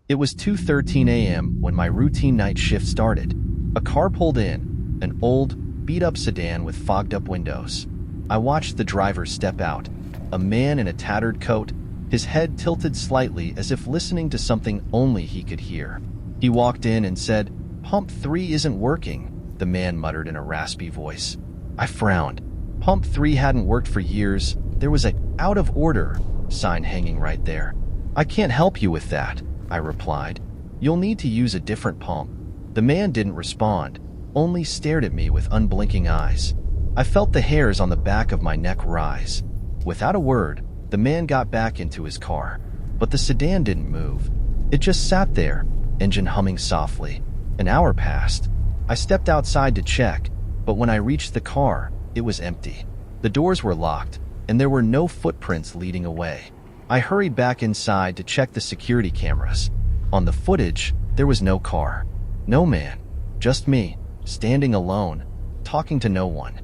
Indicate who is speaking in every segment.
Speaker 1: It was 2:13 a.m. when my routine night shift started. A car pulled in, an old, beat-up sedan with fogged-up windows. I watched the driver step out, a man in a tattered coat, his head tilted slightly as if listening to something only he could hear. He walked in and said, "Pump 3 isn't working," the man muttered in a raspy voice. I frowned. Pump 3 hadn't worked for years. There was a "out of order" sign hanging right there. "I can't help you with that," I replied. "You'll need to use a different pump." The man didn't respond, only stared at me with unblinking eyes. I felt the hairs on the back of my neck rise. Without a word, the man got back into his car, but the sedan didn't move. It just sat there, engine humming softly. An hour passed. I stepped outside to check, but when I reached the car, it was empty. The doors were locked, and there were no footprints leading away. I hurried back inside to check the security cameras. On the footage, there was no car, no man, just me, standing alone, talking to no one.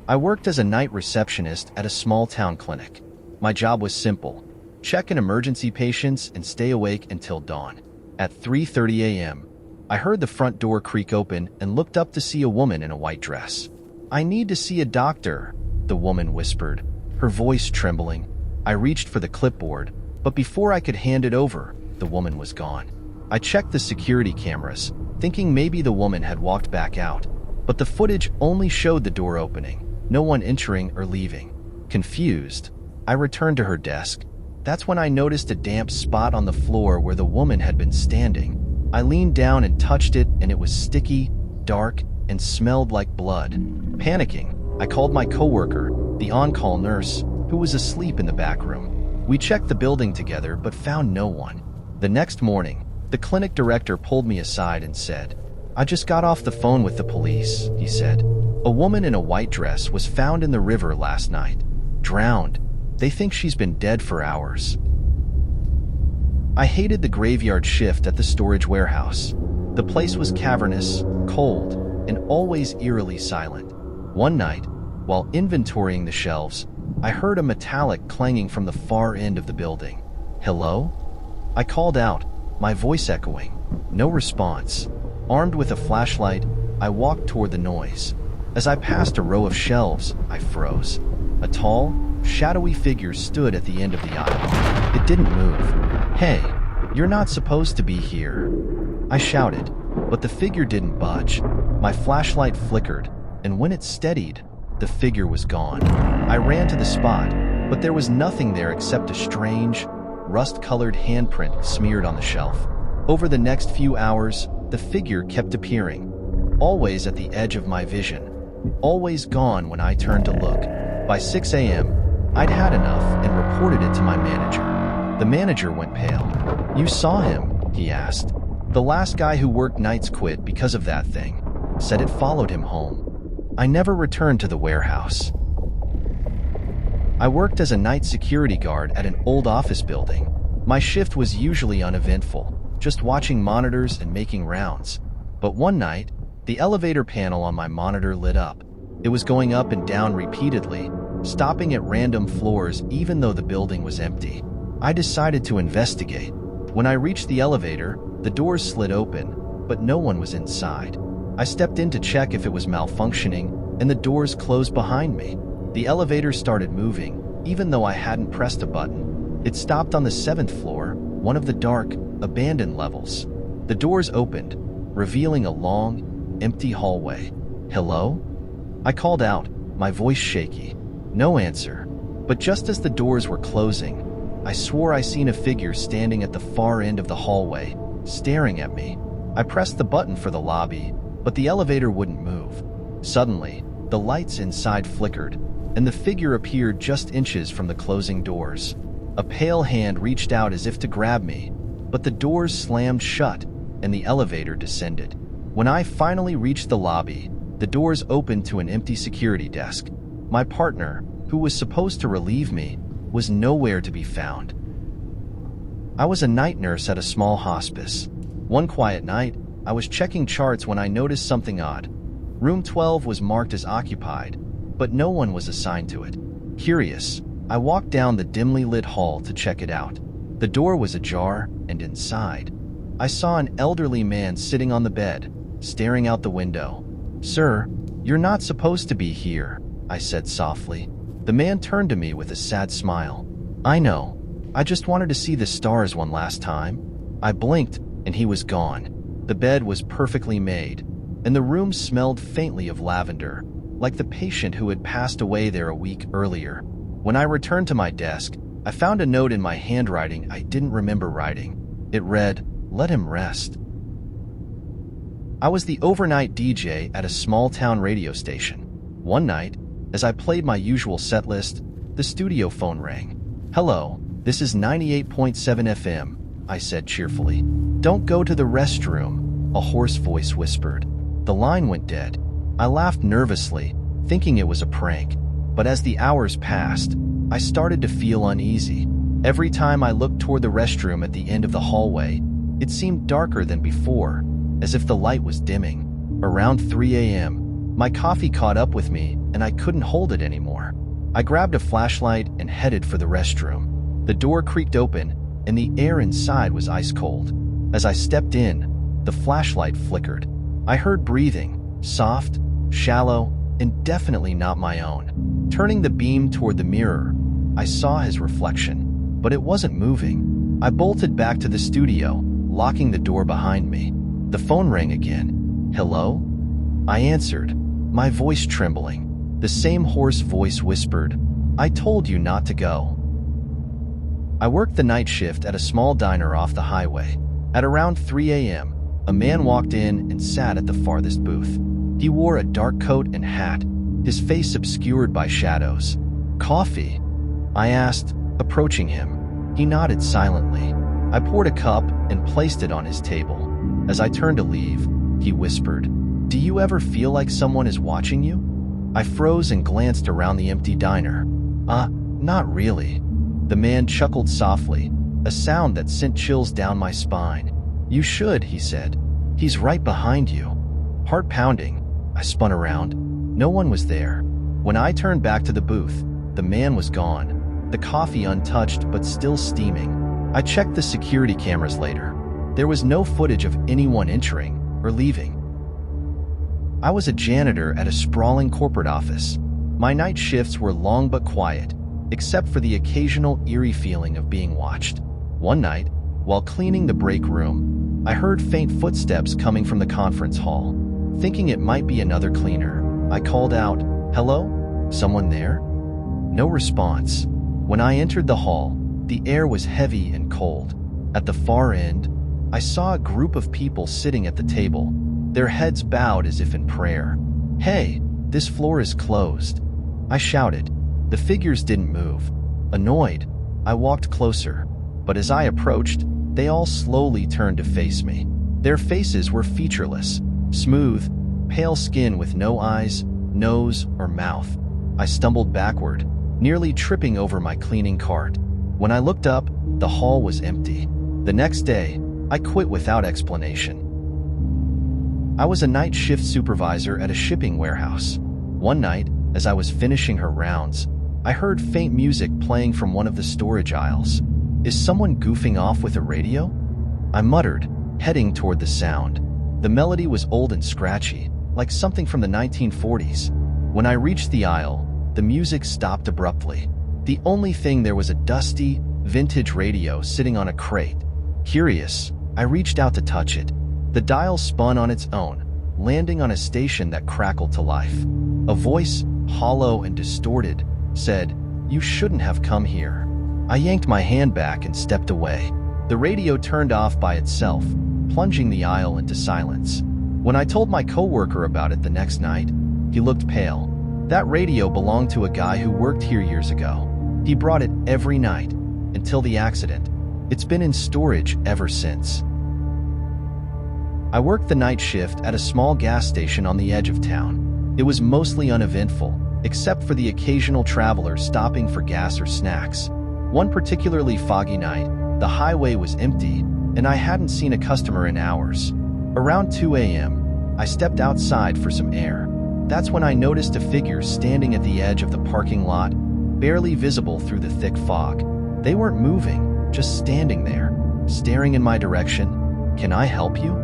Speaker 1: I worked as a night receptionist at a small-town clinic. My job was simple: check in emergency patients and stay awake until dawn. At 3:30 a.m., I heard the front door creak open and looked up to see a woman in a white dress. "I need to see a doctor," the woman whispered, her voice trembling. I reached for the clipboard, but before I could hand it over, the woman was gone. I checked the security cameras, thinking maybe the woman had walked back out, but the footage only showed the door opening, no one entering or leaving. Confused, I returned to her desk. That's when I noticed a damp spot on the floor where the woman had been standing. I leaned down and touched it, and it was sticky, dark, and smelled like blood. Panicking, I called my coworker, the on-call nurse, who was asleep in the back room. We checked the building together but found no one. The next morning, the clinic director pulled me aside and said, "I just got off the phone with the police," he said. "A woman in a white dress was found in the river last night, drowned. They think she's been dead for hours." I hated the graveyard shift at the storage warehouse. The place was cavernous, cold, and always eerily silent. One night, while inventorying the shelves, I heard a metallic clanging from the far end of the building. "Hello?" I called out, my voice echoing. No response. Armed with a flashlight, I walked toward the noise. As I passed a row of shelves, I froze. A tall, shadowy figure stood at the end of the aisle. It didn't move. "Hey, you're not supposed to be here," I shouted, but the figure didn't budge. My flashlight flickered, and when it steadied, the figure was gone. I ran to the spot, but there was nothing there except a strange, rust-colored handprint smeared on the shelf. Over the next few hours, the figure kept appearing, always at the edge of my vision, always gone when I turned to look. By 6 a.m., I'd had enough and reported it to my manager. The manager went pale. "You saw him?" he asked. "The last guy who worked nights quit because of that thing. Said it followed him home." I never returned to the warehouse. I worked as a night security guard at an old office building. My shift was usually uneventful, just watching monitors and making rounds. But one night, the elevator panel on my monitor lit up. It was going up and down repeatedly, stopping at random floors even though the building was empty. I decided to investigate. When I reached the elevator, the doors slid open, but no one was inside. I stepped in to check if it was malfunctioning, and the doors closed behind me. The elevator started moving, even though I hadn't pressed a button. It stopped on the 7th floor, one of the dark, abandoned levels. The doors opened, revealing a long, empty hallway. "Hello?" I called out, my voice shaky. No answer. But just as the doors were closing, I swore I seen a figure standing at the far end of the hallway, staring at me. I pressed the button for the lobby, but the elevator wouldn't move. Suddenly, the lights inside flickered, and the figure appeared just inches from the closing doors. A pale hand reached out as if to grab me, but the doors slammed shut, and the elevator descended. When I finally reached the lobby, the doors opened to an empty security desk. My partner, who was supposed to relieve me, was nowhere to be found. I was a night nurse at a small hospice. One quiet night, I was checking charts when I noticed something odd. Room 12 was marked as occupied, but no one was assigned to it. Curious, I walked down the dimly lit hall to check it out. The door was ajar, and inside, I saw an elderly man sitting on the bed, staring out the window. "Sir, you're not supposed to be here," I said softly. The man turned to me with a sad smile. "I know. I just wanted to see the stars one last time." I blinked, and he was gone. The bed was perfectly made, and the room smelled faintly of lavender, like the patient who had passed away there a week earlier. When I returned to my desk, I found a note in my handwriting I didn't remember writing. It read, "Let him rest." I was the overnight DJ at a small-town radio station. One night, as I played my usual set list, the studio phone rang. "Hello, this is 98.7 FM, I said cheerfully. "Don't go to the restroom," a hoarse voice whispered. The line went dead. I laughed nervously, thinking it was a prank. But as the hours passed, I started to feel uneasy. Every time I looked toward the restroom at the end of the hallway, it seemed darker than before, as if the light was dimming. Around 3 a.m., my coffee caught up with me and I couldn't hold it anymore. I grabbed a flashlight and headed for the restroom. The door creaked open and the air inside was ice cold. As I stepped in, the flashlight flickered. I heard breathing, soft, shallow, and definitely not my own. Turning the beam toward the mirror, I saw his reflection, but it wasn't moving. I bolted back to the studio, locking the door behind me. The phone rang again. "Hello?" I answered, my voice trembling. The same hoarse voice whispered, "I told you not to go." I worked the night shift at a small diner off the highway. At around 3 a.m., a man walked in and sat at the farthest booth. He wore a dark coat and hat, his face obscured by shadows. "Coffee?" I asked, approaching him. He nodded silently. I poured a cup and placed it on his table. As I turned to leave, he whispered, "Do you ever feel like someone is watching you?" I froze and glanced around the empty diner. Not really." The man chuckled softly, a sound that sent chills down my spine. "You should," he said. "He's right behind you." Heart pounding, I spun around. No one was there. When I turned back to the booth, the man was gone, the coffee untouched but still steaming. I checked the security cameras later. There was no footage of anyone entering or leaving. I was a janitor at a sprawling corporate office. My night shifts were long but quiet, except for the occasional eerie feeling of being watched. One night, while cleaning the break room, I heard faint footsteps coming from the conference hall. Thinking it might be another cleaner, I called out, "Hello? Someone there?" No response. When I entered the hall, the air was heavy and cold. At the far end, I saw a group of people sitting at the table, their heads bowed as if in prayer. "Hey, this floor is closed," I shouted. The figures didn't move. Annoyed, I walked closer, but as I approached, they all slowly turned to face me. Their faces were featureless, smooth, pale skin with no eyes, nose, or mouth. I stumbled backward, nearly tripping over my cleaning cart. When I looked up, the hall was empty. The next day, I quit without explanation. I was a night shift supervisor at a shipping warehouse. One night, as I was finishing her rounds, I heard faint music playing from one of the storage aisles. "Is someone goofing off with a radio?" I muttered, heading toward the sound. The melody was old and scratchy, like something from the 1940s. When I reached the aisle, the music stopped abruptly. The only thing there was a dusty, vintage radio sitting on a crate. Curious, I reached out to touch it. The dial spun on its own, landing on a station that crackled to life. A voice, hollow and distorted, said, "You shouldn't have come here." I yanked my hand back and stepped away. The radio turned off by itself, plunging the aisle into silence. When I told my coworker about it the next night, he looked pale. That radio belonged to a guy who worked here years ago. He brought it every night, until the accident. It's been in storage ever since. I worked the night shift at a small gas station on the edge of town. It was mostly uneventful, except for the occasional traveler stopping for gas or snacks. One particularly foggy night, the highway was empty, and I hadn't seen a customer in hours. Around 2 a.m., I stepped outside for some air. That's when I noticed a figure standing at the edge of the parking lot, barely visible through the thick fog. They weren't moving, just standing there, staring in my direction. "Can I help you?"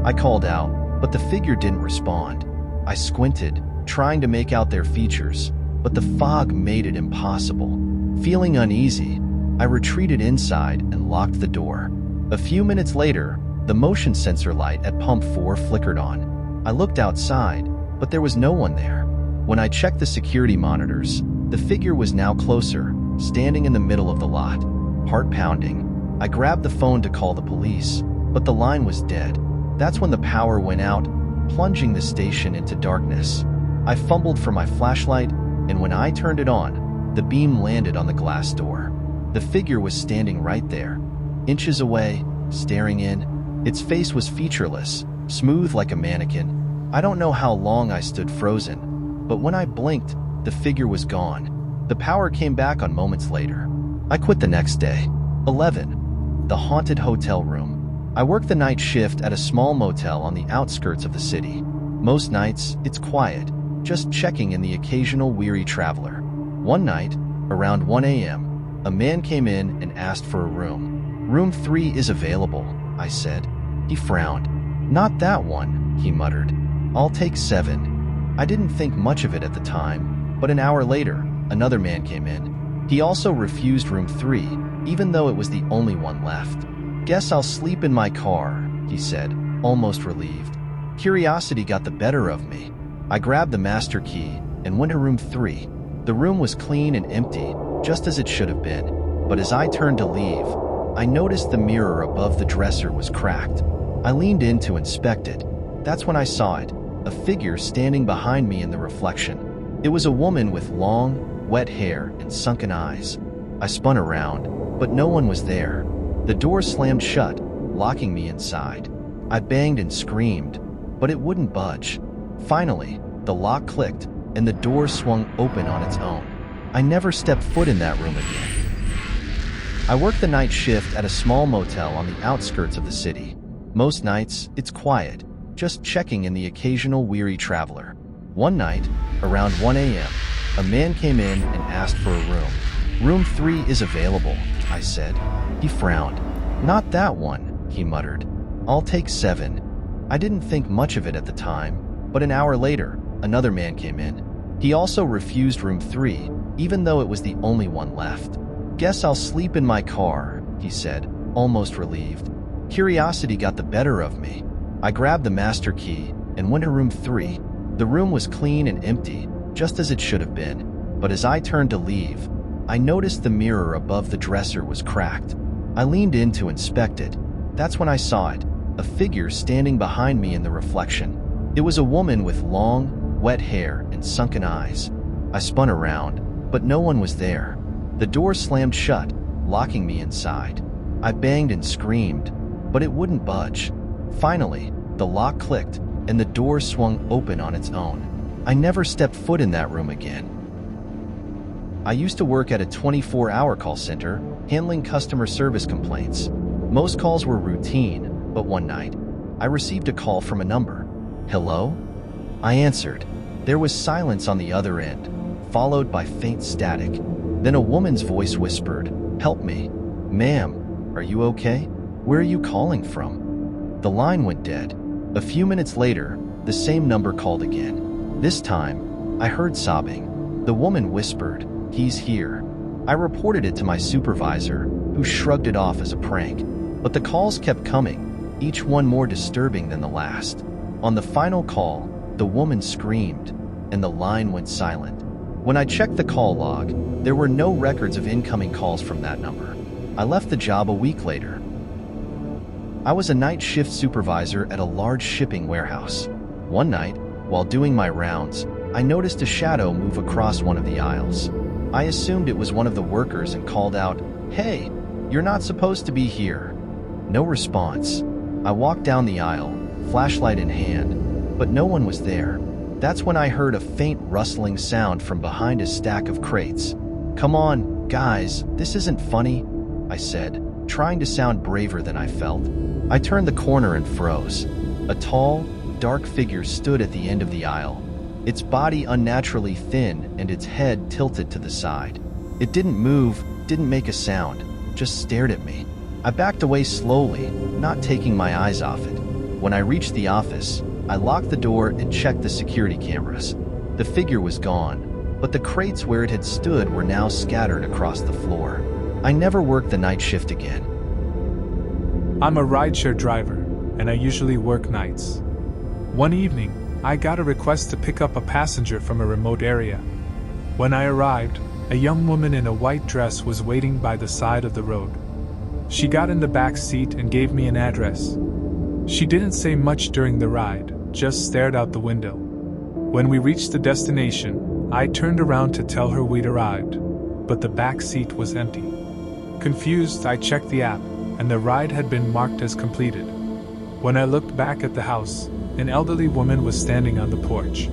Speaker 1: I called out, but the figure didn't respond. I squinted, trying to make out their features, but the fog made it impossible. Feeling uneasy, I retreated inside and locked the door. A few minutes later, the motion sensor light at pump 4 flickered on. I looked outside, but there was no one there. When I checked the security monitors, the figure was now closer, standing in the middle of the lot. Heart pounding, I grabbed the phone to call the police, but the line was dead. That's when the power went out, plunging the station into darkness. I fumbled for my flashlight, and when I turned it on, the beam landed on the glass door. The figure was standing right there, inches away, staring in. Its face was featureless, smooth like a mannequin. I don't know how long I stood frozen, but when I blinked, the figure was gone. The power came back on moments later. I quit the next day. 11. The haunted hotel room. I worked the night shift at a small motel on the outskirts of the city. Most nights, it's quiet, just checking in the occasional weary traveler. One night, around 1 a.m., a man came in and asked for a room. "Room 3 is available," I said. He frowned. "Not that one," he muttered. "I'll take 7. I didn't think much of it at the time, but an hour later, another man came in. He also refused room 3, even though it was the only one left. "Guess I'll sleep in my car," he said, almost relieved. Curiosity got the better of me. I grabbed the master key and went to room 3. The room was clean and empty, just as it should have been. But as I turned to leave, I noticed the mirror above the dresser was cracked. I leaned in to inspect it. That's when I saw it, a figure standing behind me in the reflection. It was a woman with long, wet hair and sunken eyes. I spun around, but no one was there. The door slammed shut, locking me inside. I banged and screamed, but it wouldn't budge. Finally, the lock clicked, and the door swung open on its own. I never stepped foot in that room again. I worked the night shift at a small motel on the outskirts of the city. Most nights, it's quiet, just checking in the occasional weary traveler. One night, around 1 a.m., a man came in and asked for a room. "Room 3 is available," I said. He frowned. "Not that one," he muttered. "I'll take 7. I didn't think much of it at the time, but an hour later, another man came in. He also refused room 3, even though it was the only one left. "Guess I'll sleep in my car," he said, almost relieved. Curiosity got the better of me. I grabbed the master key and went to room 3. The room was clean and empty, just as it should have been. But as I turned to leave, I noticed the mirror above the dresser was cracked. I leaned in to inspect it. That's when I saw it, a figure standing behind me in the reflection. It was a woman with long, wet hair and sunken eyes. I spun around, but no one was there. The door slammed shut, locking me inside. I banged and screamed, but it wouldn't budge. Finally, the lock clicked, and the door swung open on its own. I never stepped foot in that room again. I used to work at a 24-hour call center, handling customer service complaints. Most calls were routine, but one night, I received a call from a number. "Hello?" I answered. There was silence on the other end, followed by faint static. Then a woman's voice whispered, "Help me. Ma'am, are you okay? Where are you calling from?" The line went dead. A few minutes later, the same number called again. This time, I heard sobbing. The woman whispered, "He's here." I reported it to my supervisor, who shrugged it off as a prank. But the calls kept coming, each one more disturbing than the last. On the final call, the woman screamed, and the line went silent. When I checked the call log, there were no records of incoming calls from that number. I left the job a week later. I was a night shift supervisor at a large shipping warehouse. One night, while doing my rounds, I noticed a shadow move across one of the aisles. I assumed it was one of the workers and called out, "Hey, you're not supposed to be here." No response. I walked down the aisle, flashlight in hand, but no one was there. That's when I heard a faint rustling sound from behind a stack of crates. "Come on, guys, this isn't funny," I said, trying to sound braver than I felt. I turned the corner and froze. A tall, dark figure stood at the end of the aisle, its body unnaturally thin and its head tilted to the side. It didn't move, didn't make a sound, just stared at me. I backed away slowly, not taking my eyes off it. When I reached the office, I locked the door and checked the security cameras. The figure was gone, but the crates where it had stood were now scattered across the floor. I never worked the night shift again.
Speaker 2: I'm a rideshare driver, and I usually work nights. One evening, I got a request to pick up a passenger from a remote area. When I arrived, a young woman in a white dress was waiting by the side of the road. She got in the back seat and gave me an address. She didn't say much during the ride, just stared out the window. When we reached the destination, I turned around to tell her we'd arrived, but the back seat was empty. Confused, I checked the app, and the ride had been marked as completed. When I looked back at the house, an elderly woman was standing on the porch.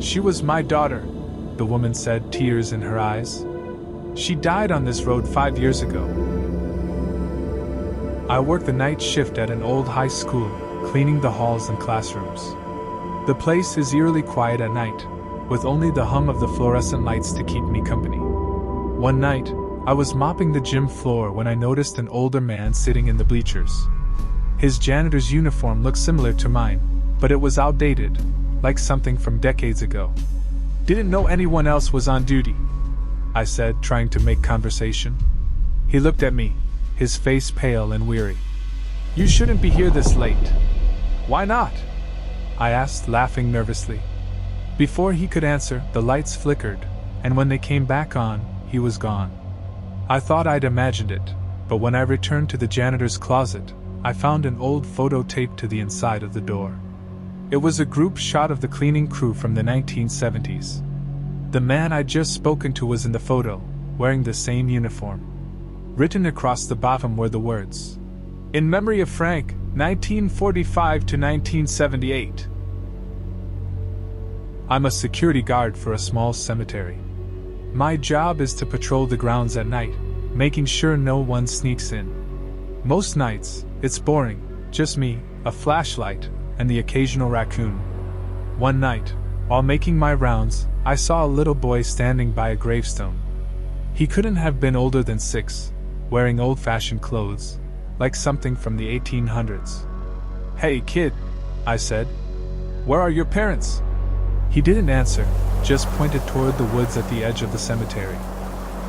Speaker 2: "She was my daughter," the woman said, tears in her eyes. "She died on this road 5 years ago." I worked the night shift at an old high school, cleaning the halls and classrooms. The place is eerily quiet at night, with only the hum of the fluorescent lights to keep me company. One night, I was mopping the gym floor when I noticed an older man sitting in the bleachers. His janitor's uniform looked similar to mine, but it was outdated, like something from decades ago. "Didn't know anyone else was on duty," I said, trying to make conversation. He looked at me, his face pale and weary. "You shouldn't be here this late." "Why not?" I asked, laughing nervously. Before he could answer, the lights flickered, and when they came back on, he was gone. I thought I'd imagined it, but when I returned to the janitor's closet, I found an old photo taped to the inside of the door. It was a group shot of the cleaning crew from the 1970s. The man I'd just spoken to was in the photo, wearing the same uniform. Written across the bottom were the words, "In memory of Frank, 1945 to 1978. I'm a security guard for a small cemetery. My job is to patrol the grounds at night, making sure no one sneaks in. Most nights, it's boring, just me, a flashlight, and the occasional raccoon. One night, while making my rounds, I saw a little boy standing by a gravestone. He couldn't have been older than 6, wearing old-fashioned clothes, like something from the 1800s. "Hey, kid," I said. "Where are your parents?" He didn't answer, just pointed toward the woods at the edge of the cemetery.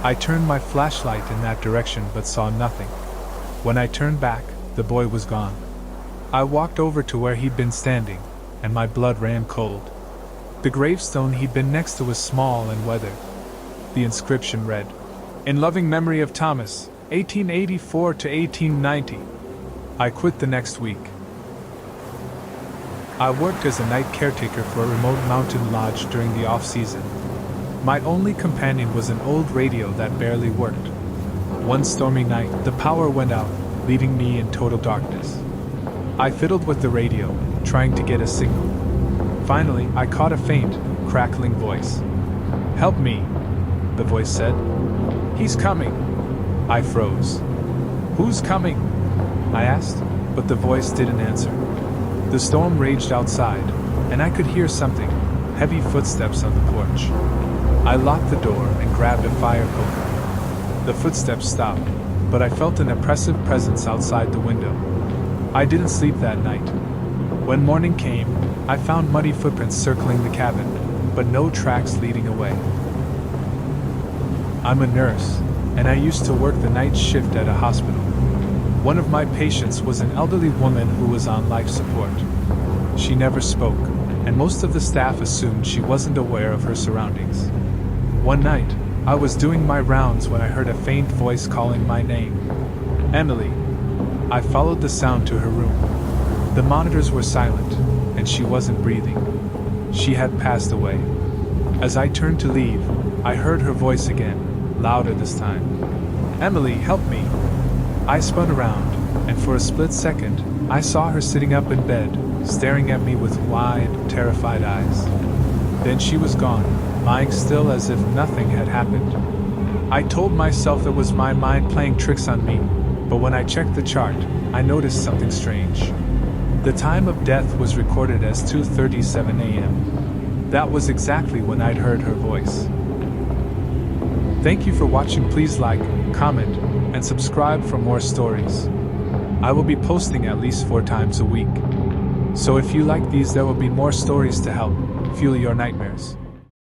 Speaker 2: I turned my flashlight in that direction but saw nothing. When I turned back, the boy was gone. I walked over to where he'd been standing, and my blood ran cold. The gravestone he'd been next to was small and weathered. The inscription read, "In loving memory of Thomas, 1884 to 1890. I quit the next week. I worked as a night caretaker for a remote mountain lodge during the off-season. My only companion was an old radio that barely worked. One stormy night, the power went out, leaving me in total darkness. I fiddled with the radio, trying to get a signal. Finally, I caught a faint, crackling voice. "Help me," the voice said. "He's coming." I froze. "Who's coming?" I asked, but the voice didn't answer. The storm raged outside, and I could hear something, heavy footsteps on the porch. I locked the door and grabbed a fire poker. The footsteps stopped, but I felt an oppressive presence outside the window. I didn't sleep that night. When morning came, I found muddy footprints circling the cabin, but no tracks leading away. I'm a nurse, and I used to work the night shift at a hospital. One of my patients was an elderly woman who was on life support. She never spoke, and most of the staff assumed she wasn't aware of her surroundings. One night, I was doing my rounds when I heard a faint voice calling my name. "Emily." I followed the sound to her room. The monitors were silent, and she wasn't breathing. She had passed away. As I turned to leave, I heard her voice again, louder this time. "Emily, help me." I spun around, and for a split second, I saw her sitting up in bed, staring at me with wide, terrified eyes. Then she was gone, lying still as if nothing had happened. I told myself it was my mind playing tricks on me, but when I checked the chart, I noticed something strange. The time of death was recorded as 2:37 a.m. That was exactly when I'd heard her voice. Thank you for watching. Please like, comment, and subscribe for more stories. I will be posting at least 4 times a week. So if you like these, there will be more stories to help fuel your nightmares.